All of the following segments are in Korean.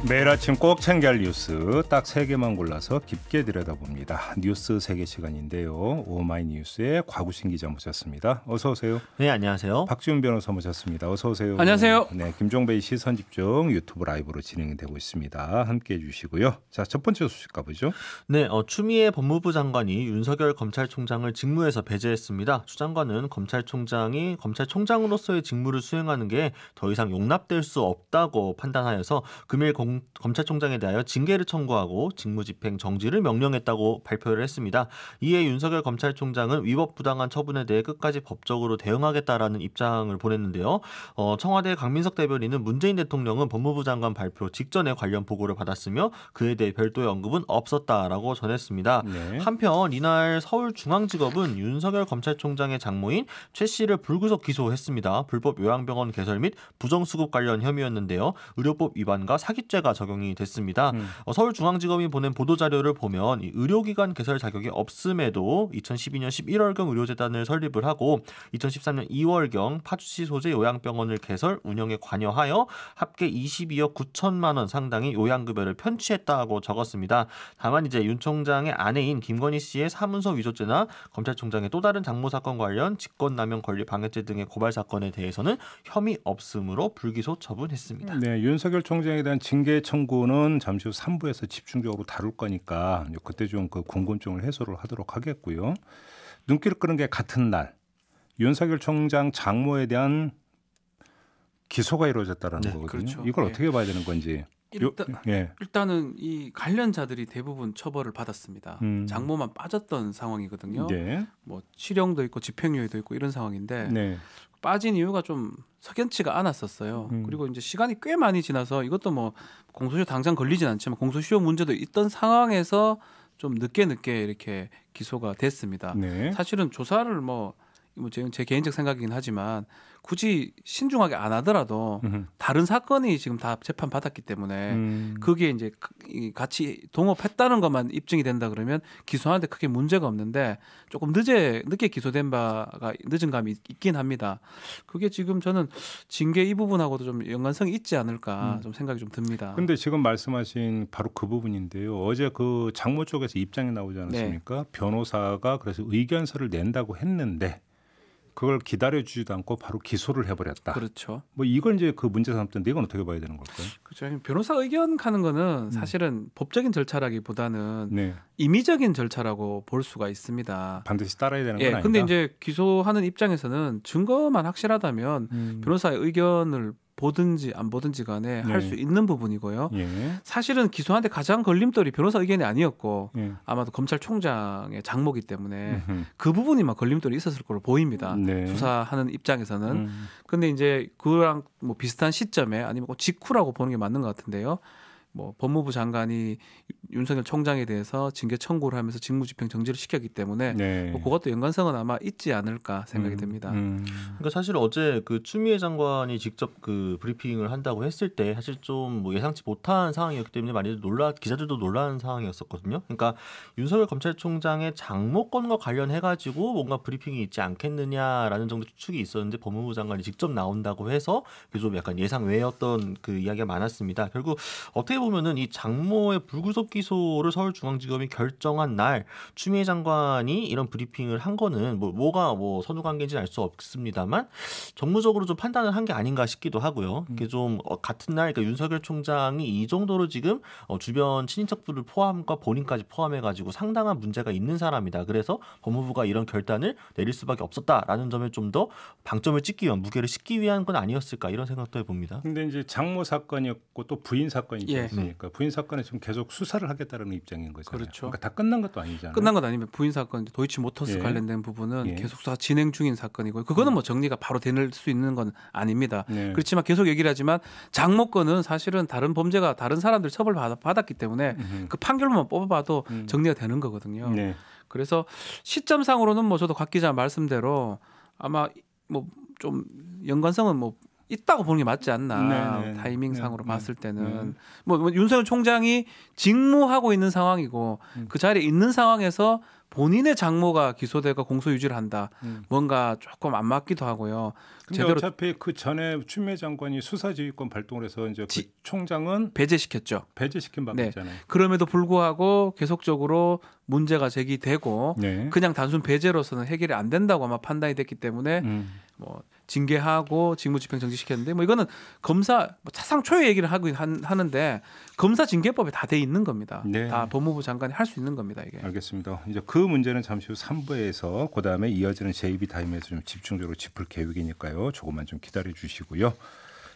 매일 아침 꼭 챙겨야 할 뉴스 딱 3개만 골라서 깊게 들여다봅니다. 뉴스 세계 시간인데요. 오마이뉴스의 곽우신 기자 모셨습니다. 어서 오세요. 네, 안녕하세요. 박지훈 변호사 모셨습니다. 어서 오세요. 안녕하세요. 네, 김종배의 시선집중 유튜브 라이브로 진행이 되고 있습니다. 함께해 주시고요. 자, 첫 번째 소식 가보죠. 네, 추미애 법무부 장관이 윤석열 검찰총장을 직무에서 배제했습니다. 추 장관은 검찰총장이 검찰총장으로서의 직무를 수행하는 게 더 이상 용납될 수 없다고 판단하여서 금일 검찰총장에 대하여 징계를 청구하고 직무집행 정지를 명령했다고 발표를 했습니다. 이에 윤석열 검찰총장은 위법부당한 처분에 대해 끝까지 법적으로 대응하겠다라는 입장을 보냈는데요. 청와대 강민석 대변인은 문재인 대통령은 법무부 장관 발표 직전에 관련 보고를 받았으며 그에 대해 별도의 언급은 없었다라고 전했습니다. 네. 한편 이날 서울중앙지검은 윤석열 검찰총장의 장모인 최 씨를 불구속 기소했습니다. 불법 요양병원 개설 및 부정수급 관련 혐의였는데요. 의료법 위반과 사기죄가 적용이 됐습니다. 서울중앙지검이 보낸 보도자료를 보면 이 의료기관 개설 자격이 없음에도 2012년 11월경 의료재단을 설립을 하고 2013년 2월경 파주시 소재 요양병원을 개설, 운영에 관여하여 합계 22억 9천만 원 상당의 요양급여를 편취했다고 적었습니다. 다만 이제 윤 총장의 아내인 김건희 씨의 사문서 위조죄나 검찰총장의 또 다른 장모 사건 관련 직권남용 권리방해죄 등의 고발 사건에 대해서는 혐의 없음으로 불기소 처분했습니다. 네, 윤석열 총장에 대한 징계 청구는 잠시 후 3부에서 집중적으로 다룰 거니까 그때 좀 그 궁금증을 해소를 하도록 하겠고요. 눈길을 끄는 게 같은 날 윤석열 총장 장모에 대한 기소가 이루어졌다는 거거든요. 그렇죠. 이걸 어떻게 봐야 되는 건지. 일단은 이 관련자들이 대부분 처벌을 받았습니다. 장모만 빠졌던 상황이거든요. 네. 뭐 실형도 있고 집행유예도 있고 이런 상황인데 네. 빠진 이유가 좀 석연치가 않았었어요. 그리고 이제 시간이 꽤 많이 지나서 이것도 뭐 공소시효 당장 걸리진 않지만 공소시효 문제도 있던 상황에서 좀 늦게 이렇게 기소가 됐습니다. 네. 사실은 조사를 제 개인적 생각이긴 하지만 굳이 신중하게 안 하더라도 다른 사건이 지금 다 재판 받았기 때문에 그게 이제 같이 동업했다는 것만 입증이 된다 그러면 기소하는데 크게 문제가 없는데 조금 늦게 기소된 바가 늦은 감이 있긴 합니다. 그게 지금 저는 징계 이 부분하고도 좀 연관성이 있지 않을까 좀 생각이 좀 듭니다. 그런데 지금 말씀하신 바로 그 부분인데요. 어제 그 장모 쪽에서 입장이 나오지 않았습니까? 네. 변호사가 그래서 의견서를 낸다고 했는데 그걸 기다려주지도 않고 바로 기소를 해버렸다. 그렇죠. 뭐 이건 이제 그 문제 삼던데 이건 어떻게 봐야 되는 걸까요? 그렇죠. 변호사 의견 하는 거는 사실은 법적인 절차라기보다는 네. 임의적인 절차라고 볼 수가 있습니다. 반드시 따라야 되는 건 아니다. 근데 이제 기소하는 입장에서는 증거만 확실하다면 변호사의 의견을 보든지 안 보든지 간에 할 수 있는 부분이고요. 사실은 기소하는데 가장 걸림돌이 변호사 의견이 아니었고 아마도 검찰총장의 장모기 때문에 그 부분이만 걸림돌이 있었을 걸로 보입니다. 네. 수사하는 입장에서는. 근데 이제 그랑 뭐 비슷한 시점에 아니면 직후라고 보는 게 맞는 것 같은데요. 뭐 법무부 장관이 윤석열 총장에 대해서 징계 청구를 하면서 직무집행 정지를 시켰기 때문에 뭐 그것도 연관성은 아마 있지 않을까 생각이 됩니다. 그러니까 사실 어제 그 추미애 장관이 직접 그 브리핑을 한다고 했을 때 사실 좀 뭐 예상치 못한 상황이었기 때문에 많이 기자들도 놀란 상황이었었거든요. 그러니까 윤석열 검찰총장의 장모권과 관련해 가지고 뭔가 브리핑이 있지 않겠느냐라는 정도 추측이 있었는데 법무부 장관이 직접 나온다고 해서 좀 약간 예상 외였던 그 이야기가 많았습니다. 결국 어떻게 보면은 이 장모의 불구속 기소를 서울중앙지검이 결정한 날 추미애 장관이 이런 브리핑을 한 거는 뭐가 선후 관계인지는 알 수 없습니다만 정무적으로 좀 판단을 한 게 아닌가 싶기도 하고요. 이게 좀 같은 날 그러니까 윤석열 총장이 이 정도로 지금 주변 친인척들을 포함과 본인까지 포함해가지고 상당한 문제가 있는 사람이다. 그래서 법무부가 이런 결단을 내릴 수밖에 없었다라는 점에 좀 더 방점을 찍기 위한 무게를 싣기 위한 건 아니었을까 이런 생각도 해봅니다. 근데 이제 장모 사건이었고 또 부인 사건이 있었으니까 부인 사건에 지금 계속 수사를 하겠다는 입장인 거잖아요. 그렇죠. 그러니까 다 끝난 것도 아니잖아요. 끝난 것 아니면 부인 사건 도이치모터스 관련된 부분은 계속 수사 진행 중인 사건이고요. 그거는 뭐 정리가 바로 될 수 있는 건 아닙니다. 그렇지만 계속 얘기를 하지만 장모권은 사실은 다른 범죄가 다른 사람들 처벌 받았기 때문에 그 판결만 뽑아봐도 정리가 되는 거거든요. 그래서 시점상으로는 뭐 저도 곽 기자 말씀대로 아마 뭐 좀 연관성은 뭐 있다고 보는 게 맞지 않나. 네네. 타이밍상으로 봤을 때는 뭐 윤석열 총장이 직무하고 있는 상황이고 그 자리에 있는 상황에서 본인의 장모가 기소되고 공소 유지를 한다. 뭔가 조금 안 맞기도 하고요. 근데 제대로 어차피 그 전에 추미애 장관이 수사지휘권 발동을 해서 이제 그 총장은 배제시켰죠. 배제시킨 바가 네. 있잖아요. 그럼에도 불구하고 계속적으로 문제가 제기되고 네. 그냥 단순 배제로서는 해결이 안 된다고 아마 판단이 됐기 때문에 뭐 징계하고 직무집행 정지시켰는데 뭐 이거는 검사 뭐 차상 초유 얘기를 하는데 검사 징계법에 다 돼 있는 겁니다. 네. 다 법무부 장관이 할 수 있는 겁니다. 이게. 알겠습니다. 이제 그 문제는 잠시 후 3부에서 그다음에 이어지는 JB 타임에서 좀 집중적으로 짚을 계획이니까요. 조금만 좀 기다려 주시고요.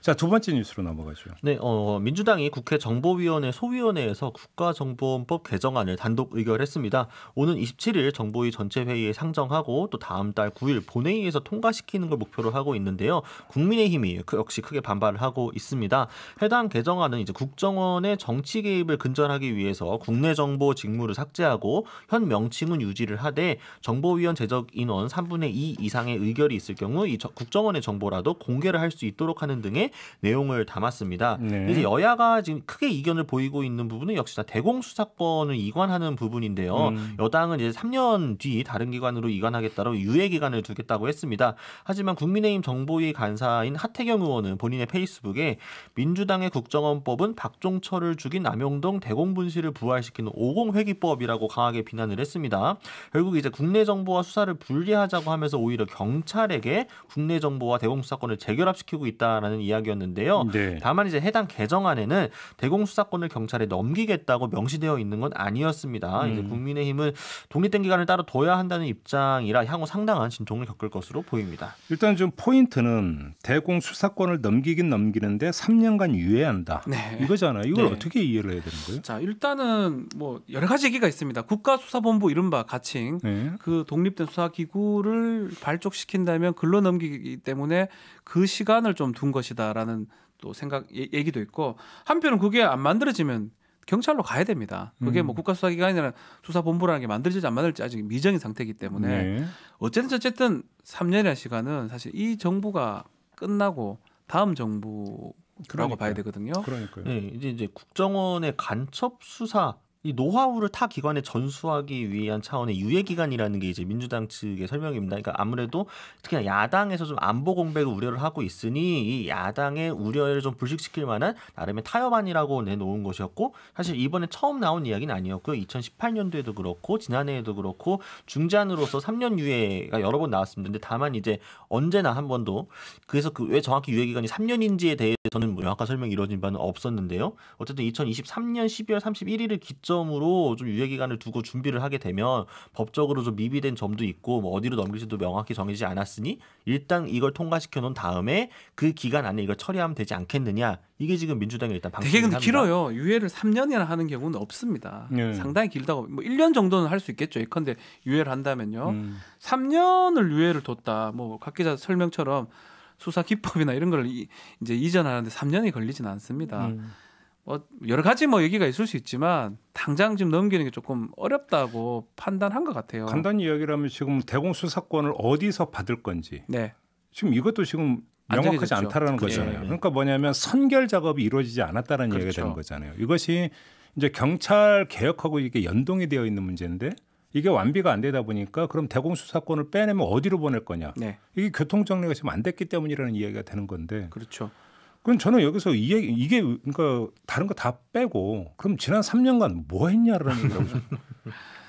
자, 두 번째 뉴스로 넘어가죠. 네, 민주당이 국회 정보위원회 소위원회에서 국가정보원법 개정안을 단독 의결했습니다. 오는 27일 정보위 전체 회의에 상정하고 또 다음 달 9일 본회의에서 통과시키는 걸 목표로 하고 있는데요. 국민의힘이 역시 크게 반발을 하고 있습니다. 해당 개정안은 이제 국정원의 정치 개입을 근절하기 위해서 국내 정보 직무를 삭제하고 현 명칭은 유지를 하되 정보위원 제적 인원 3분의 2 이상의 의결이 있을 경우 이 국정원의 정보라도 공개를 할 수 있도록 하는 등의 내용을 담았습니다. 네. 이제 여야가 지금 크게 이견을 보이고 있는 부분은 역시나 대공수사권을 이관하는 부분인데요. 여당은 이제 3년 뒤 다른 기관으로 이관하겠다고 유예 기간을 두겠다고 했습니다. 하지만 국민의힘 정보위 간사인 하태경 의원은 본인의 페이스북에 민주당의 국정원법은 박종철을 죽인 남영동 대공분실을 부활시키는 오공회기법이라고 강하게 비난을 했습니다. 결국 이제 국내 정보와 수사를 분리하자고 하면서 오히려 경찰에게 국내 정보와 대공수사권을 재결합시키고 있다라는 이야기였는데요. 네. 다만 이제 해당 개정안에는 대공수사권을 경찰에 넘기겠다고 명시되어 있는 건 아니었습니다. 이제 국민의힘은 독립된 기관을 따로 둬야 한다는 입장이라 향후 상당한 진통을 겪을 것으로 보입니다. 일단 좀 포인트는 대공 수사권을 넘기긴 넘기는데 3년간 유예한다. 네. 이거잖아요. 이걸 네. 어떻게 이해를 해야 되는 거예요? 자, 일단은 뭐 여러 가지 얘기가 있습니다. 국가수사본부 이른바 가칭 네. 그 독립된 수사기구를 발족시킨다면 글로 넘기기 때문에 그 시간을 좀 둔 것이다라는 또 얘기도 있고 한편은 그게 안 만들어지면 경찰로 가야 됩니다. 그게 뭐 국가수사기관이나 수사본부라는 게 만들어질지 안 만들어질지 아직 미정인 상태이기 때문에 네. 어쨌든 3년이라는 시간은 사실 이 정부가 끝나고 다음 정부라고 그러니까요. 봐야 되거든요. 그러니까요. 네, 이제 국정원의 간첩 수사 이 노하우를 타 기관에 전수하기 위한 차원의 유예 기간이라는 게 이제 민주당 측의 설명입니다. 그러니까 아무래도 특히나 야당에서 좀 안보 공백을 우려를 하고 있으니 이 야당의 우려를 좀 불식시킬 만한 나름의 타협안이라고 내놓은 것이었고 사실 이번에 처음 나온 이야기는 아니었고요. 2018년도에도 그렇고 지난해에도 그렇고 중재안으로서 3년 유예가 여러 번 나왔습니다. 근데 다만 이제 언제나 한 번도 그래서 그 왜 정확히 유예 기간이 3년인지에 대해서는 뭐 명확한 설명이 이루어진 바는 없었는데요. 어쨌든 2023년 12월 31일을 기점으로 좀 유예 기간을 두고 준비를 하게 되면 법적으로 좀 미비된 점도 있고 뭐 어디로 넘길지도 명확히 정해지지 않았으니 일단 이걸 통과시켜 놓은 다음에 그 기간 안에 이걸 처리하면 되지 않겠느냐. 이게 지금 민주당이 일단 되게 근데 방침입니다. 길어요. 유예를 3년이나 하는 경우는 없습니다. 네. 상당히 길다고 뭐 1년 정도는 할 수 있겠죠. 예컨대 유예를 한다면요. 3년을 유예를 뒀다. 뭐 각 기자 설명처럼 수사 기법이나 이런 걸 이제 이전하는데 3년이 걸리진 않습니다. 뭐 여러 가지 뭐 얘기가 있을 수 있지만 당장 지금 넘기는 게 조금 어렵다고 판단한 것 같아요. 간단히 이야기를 하면 지금 대공 수사권을 어디서 받을 건지 네. 지금 이것도 지금 안 명확하지 정해졌죠. 않다라는 그렇죠. 거잖아요. 예. 그러니까 뭐냐면 선결 작업이 이루어지지 않았다는 그렇죠. 얘기가 되는 거잖아요. 이것이 이제 경찰 개혁하고 이게 연동이 되어 있는 문제인데 이게 완비가 안 되다 보니까 그럼 대공 수사권을 빼내면 어디로 보낼 거냐? 네. 이게 교통 정리가 지금 안 됐기 때문이라는 이야기가 되는 건데. 그렇죠. 그럼 저는 여기서 이게 그러니까 다른 거 다 빼고 그럼 지난 3년간 뭐 했냐라는 얘기를 하고 싶어요.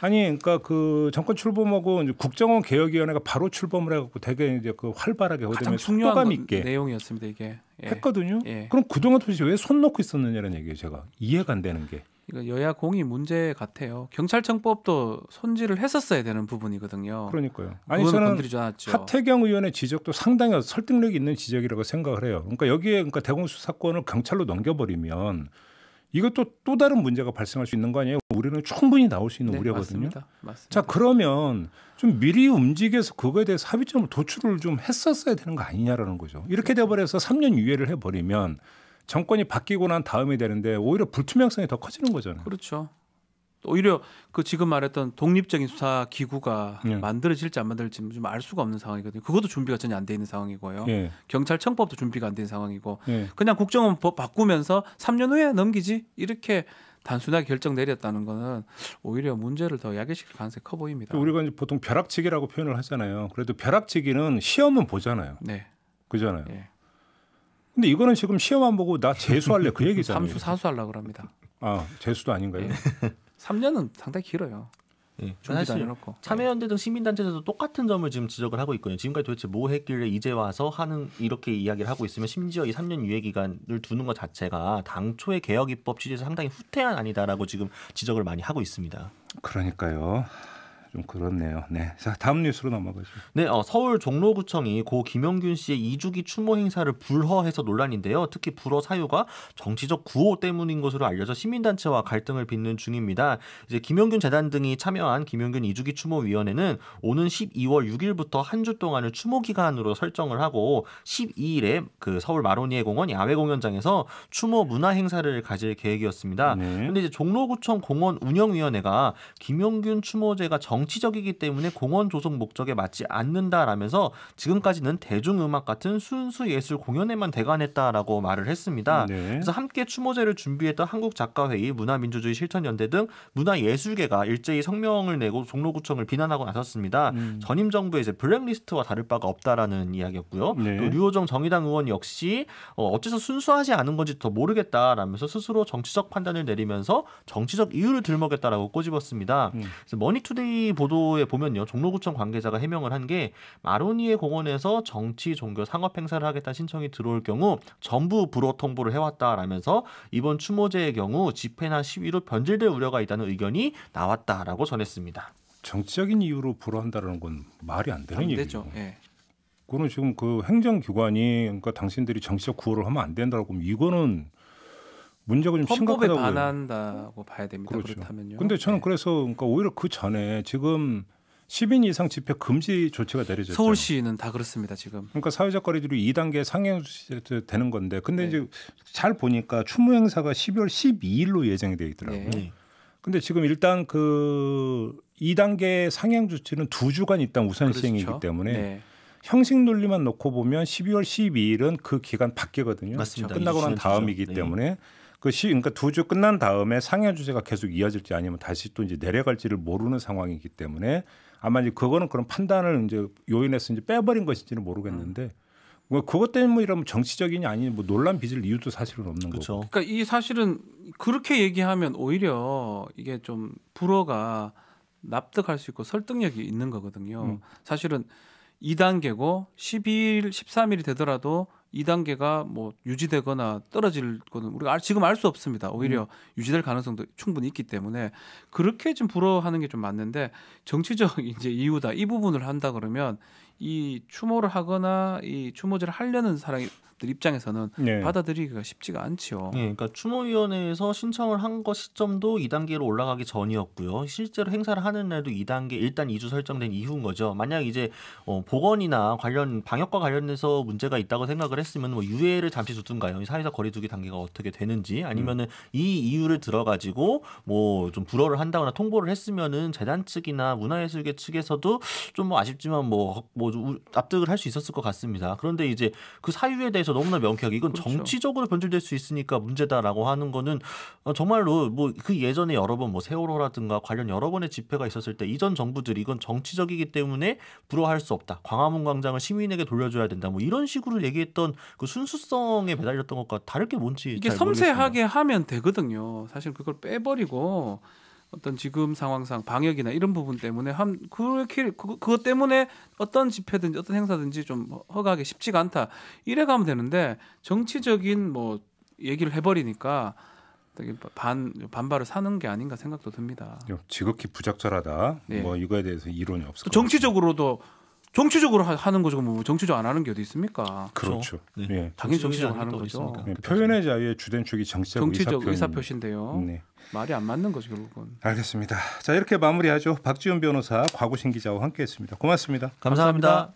아니 그러니까 그 정권 출범하고 이제 국정원 개혁위원회가 바로 출범을 해갖고 되게 이제 그 활발하게 가장 그다음에 중요한 속도감 있게 내용이었습니다 이게. 예. 했거든요. 예. 그럼 그동안 도대체 왜 손 놓고 있었느냐는 얘기예요. 제가 이해가 안 되는 게. 이거 여야 공이 문제 같아요. 경찰청법도 손질을 했었어야 되는 부분이거든요. 그러니까요. 아니 그거는 저는 건드리지 않았죠. 하태경 의원의 지적도 상당히 설득력이 있는 지적이라고 생각을 해요. 그러니까 여기에 그러니까 대공 수사권을 경찰로 넘겨버리면 이것도 또 다른 문제가 발생할 수 있는 거 아니에요? 우리는 충분히 나올 수 있는 네, 우려거든요. 맞습니다. 자 그러면 좀 미리 움직여서 그거에 대해서 합의점을 도출을 좀 했었어야 되는 거 아니냐라는 거죠. 이렇게 돼버려서 3년 유예를 해버리면 정권이 바뀌고 난 다음이 되는데 오히려 불투명성이 더 커지는 거잖아요. 그렇죠. 오히려 그 지금 말했던 독립적인 수사 기구가 예. 만들어질지 안 만들어질지 좀 알 수가 없는 상황이거든요. 그것도 준비가 전혀 안 돼 있는 상황이고요. 예. 경찰청법도 준비가 안 된 상황이고 예. 그냥 국정원법 바꾸면서 3년 후에 넘기지 이렇게 단순하게 결정 내렸다는 거는 오히려 문제를 더 야기시킬 가능성이 커 보입니다. 우리가 이제 보통 벼락치기라고 표현을 하잖아요. 그래도 벼락치기는 시험은 보잖아요. 네. 그잖아요. 예. 근데 이거는 지금 시험 안 보고 나 재수할래 그 얘기잖아요. 삼수 사수하려고 합니다. 아, 재수도 아닌가요? 3년은 상당히 길어요. 예. 준비도 안 사실 해놓고. 참여연대 등 시민단체에서도 똑같은 점을 지금 지적을 하고 있거든요. 지금까지 도대체 뭐 했길래 이제 와서 하는 이렇게 이야기를 하고 있으면 심지어 이 3년 유예 기간을 두는 것 자체가 당초의 개혁 입법 취지에서 상당히 후퇴한 아니다라고 지금 지적을 많이 하고 있습니다. 그러니까요. 좀 그렇네요. 네. 자, 다음 뉴스로 넘어가죠. 네, 서울 종로구청이 고 김영균 씨의 2주기 추모 행사를 불허해서 논란인데요. 특히 불허 사유가 정치적 구호 때문인 것으로 알려져 시민단체와 갈등을 빚는 중입니다. 이제 김영균 재단 등이 참여한 김영균 2주기 추모위원회는 오는 12월 6일부터 한 주 동안을 추모 기간으로 설정을 하고 12일에 그 서울 마로니에 공원 야외 공연장에서 추모 문화 행사를 가질 계획이었습니다. 그런데 이제 종로구청 공원 운영위원회가 김영균 추모제가 정치적이기 때문에 공원 조성 목적에 맞지 않는다라면서 지금까지는 대중음악 같은 순수 예술 공연에만 대관했다라고 말을 했습니다. 네. 그래서 함께 추모제를 준비했던 한국작가회의, 문화민주주의 실천연대 등 문화예술계가 일제히 성명을 내고 종로구청을 비난하고 나섰습니다. 전임 정부의 이제 블랙리스트와 다를 바가 없다라는 이야기였고요. 네. 또 류호정 정의당 의원 역시 어째서 순수하지 않은 건지 더 모르겠다라면서 스스로 정치적 판단을 내리면서 정치적 이유를 들먹였다라고 꼬집었습니다. 그래서 머니투데이 보도에 보면요, 종로구청 관계자가 해명을 한 게 마로니에 공원에서 정치, 종교, 상업 행사를 하겠다는 신청이 들어올 경우 전부 불허 통보를 해왔다라면서 이번 추모제의 경우 집회나 시위로 변질될 우려가 있다는 의견이 나왔다라고 전했습니다. 정치적인 이유로 불허한다는 건 말이 안 되는 얘기죠. 되죠. 예. 그거는 지금 그 행정기관이 그러니까 당신들이 정치적 구호를 하면 안 된다고 하면 이거는 문제가 좀 헌법에 심각하다고. 반한다고 봐야 됩니다. 그렇죠. 그렇다면요. 근데 저는 네. 그래서 그러니까 오히려 그 전에 지금 10인 이상 집회 금지 조치가 내려졌죠. 서울시는 다 그렇습니다. 지금. 그러니까 사회적 거리두기 2단계 상향 되는 건데 근데 네. 이제 잘 보니까 추모 행사가 12월 12일로 예정이 되어 있더라고요. 네. 근데 지금 일단 그 2단계 상향 조치는 2주간 일단 우선 시행이기 그렇죠. 때문에 네. 형식 논리만 놓고 보면 12월 12일은 그 기간 바뀌거든요. 맞습니다. 끝나고 난 2주 다음이기 네. 때문에 그러니까 2주 끝난 다음에 상향 주제가 계속 이어질지 아니면 다시 또 이제 내려갈지를 모르는 상황이기 때문에 아마 이제 그거는 그런 판단을 이제 요인에서 이제 빼버린 것인지는 모르겠는데 뭐 그것 때문이라면 정치적이냐 아니면 뭐 논란 빚을 이유도 사실은 없는 그렇죠. 거고. 그러니까 이 사실은 그렇게 얘기하면 오히려 이게 좀 불허가 납득할 수 있고 설득력이 있는 거거든요. 사실은 2단계고 12일, 13일이 되더라도 2단계가 뭐 유지되거나 떨어질 거는 우리가 지금 알 수 없습니다. 오히려 유지될 가능성도 충분히 있기 때문에 그렇게 좀 불허하는 게 좀 맞는데 정치적 이제 이유다 이 부분을 한다 그러면 이 추모를 하거나 이 추모제를 하려는 사람들 입장에서는 네. 받아들이기가 쉽지가 않지요. 네, 그러니까 추모위원회에서 신청을 한 거 시점도 2단계로 올라가기 전이었고요. 실제로 행사를 하는 날도 2단계 일단 2주 설정된 이후인 거죠. 만약 이제 보건이나 관련 방역과 관련해서 문제가 있다고 생각을 했으면 뭐 유예를 잠시 두든가요. 사회적 거리두기 단계가 어떻게 되는지 아니면은 이 이유를 들어가지고 뭐 좀 불허를 한다거나 통보를 했으면은 재단 측이나 문화예술계 측에서도 좀 뭐 아쉽지만 뭐 납득을 할 수 있었을 것 같습니다. 그런데 이제 그 사유에 대해서 너무나 명쾌하게 이건 그렇죠. 정치적으로 변질될 수 있으니까 문제다라고 하는 거는 정말로 뭐 그 예전에 여러 번 뭐 세월호라든가 관련 여러 번의 집회가 있었을 때 이전 정부들이 이건 정치적이기 때문에 불허할 수 없다. 광화문 광장을 시민에게 돌려줘야 된다. 뭐 이런 식으로 얘기했던 그 순수성에 매달렸던 것과 다를 게 뭔지 이게 잘 섬세하게 하면 되거든요. 사실 그걸 빼버리고 어떤 지금 상황상 방역이나 이런 부분 때문에 그렇게 그것 때문에 어떤 집회든지 어떤 행사든지 좀 허가하기 쉽지가 않다. 이래 가면 되는데 정치적인 뭐 얘기를 해버리니까 되게 반발을 사는 게 아닌가 생각도 듭니다. 지극히 부적절하다. 네. 뭐 이거에 대해서 이론이 없을 것 정치적으로도 정치적으로 하는 거죠. 뭐 정치적 안 하는 게 어디 있습니까? 그렇죠. 네. 예. 당연히 정치적으로 정치적인 하는 또 거죠. 있으니까. 네, 표현의 자유의 주된 축이 정치적 의사표시인데요. 네. 말이 안 맞는 거죠 결국은. 알겠습니다. 자 이렇게 마무리하죠. 박지훈 변호사, 곽우신 기자와 함께했습니다. 고맙습니다. 감사합니다.